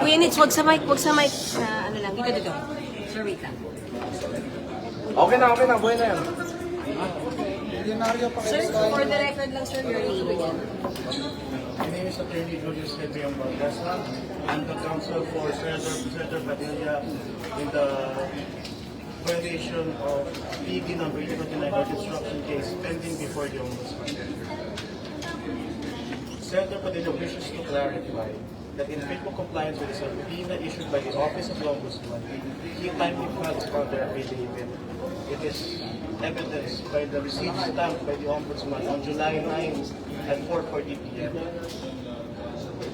Kuya Nitz, wag sa mic. Ano lang, dito. Sir, wait lang. Okay na. Buhay na yan. Sir, for the record lang, sir, your name again. My name is Attorney Julius Hedrian Balgasa. I'm the counsel for Senator Padilla in the violation of PB number 829 or destruction case pending before the Ombudsman. Senator Padilla wishes to clarify that in faithful compliance with the subpoena issued by the Office of the Ombudsman, he timely filed his counter affidavit. It is evidenced by the receipt stamped by the Ombudsman on July 9 at 4:40 p.m.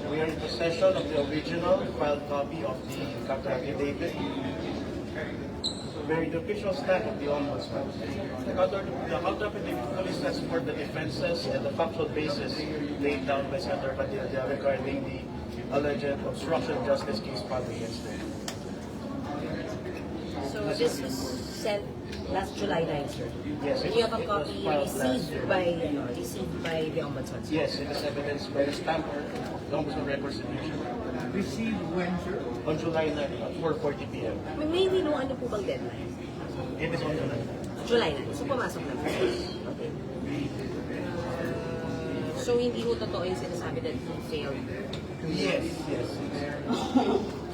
We are in possession of the original filed copy of the counter affidavit, bearing the official stamp of the Ombudsman. The counter affidavit fully sets forth the defenses and the factual basis laid down by Senator Padilla regarding the alleged obstruction of justice case filed against him. So this was sent last July 9, sir. Yes, And you have a it was copy filed last year. received by the Ombudsman, sir. Yes, it is evidenced by the stamp of the Ombudsman Records Division Received when, sir? on July 9 at 4:40 p.m. May we know ano po bang deadline? It is on July 9. July 9. So pumasok na po. Okay. So hindi ho totoo yung sinasabi that he failed. Yes.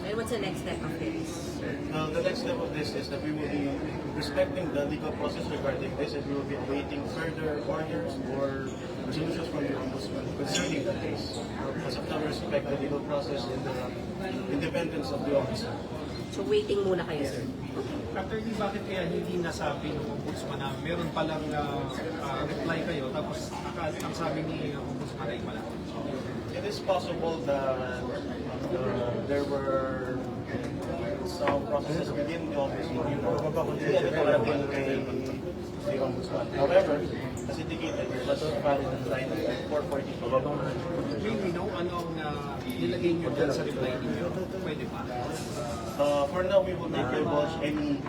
And what's the next step after this? Now, the next step of this is that we will be respecting the legal process regarding this, and we will be awaiting further orders or resolutions from the Ombudsman concerning the case. As of now, we respect the legal process and the independence of the Ombudsman. So waiting muna kayo, sir. Attorney, bakit kaya hindi nasabi ng Ombudsman na meron palang reply kayo tapos ang sabi ni Ombudsman ay wala? It is possible that there were some processes within the Ombudsman hindi nakarating kay the Ombudsman. However, as indicated, it was filed in the line at 4:40 p.m. May we know anong nilagay nyo dyan sa reply ninyo? Pwede pa? For now, we will not divulge any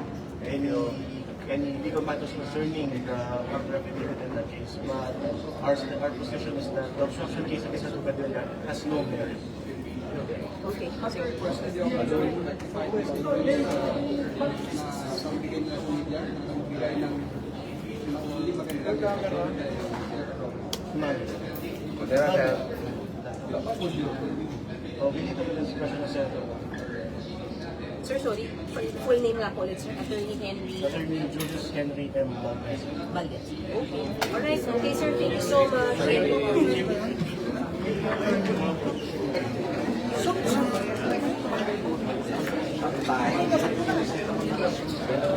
legal matters concerning the counter affidavit in that case. But our position is that the obstruction case against Senator Padilla has no merit. Okay. None. We need to put this question to Senator. Sir, sorry. Full name lang po ulit, sir. Attorney Henry Attorney Julius Henry M. Balmes. Valdez. Okay. Alright. Okay, sir. Thank you so much.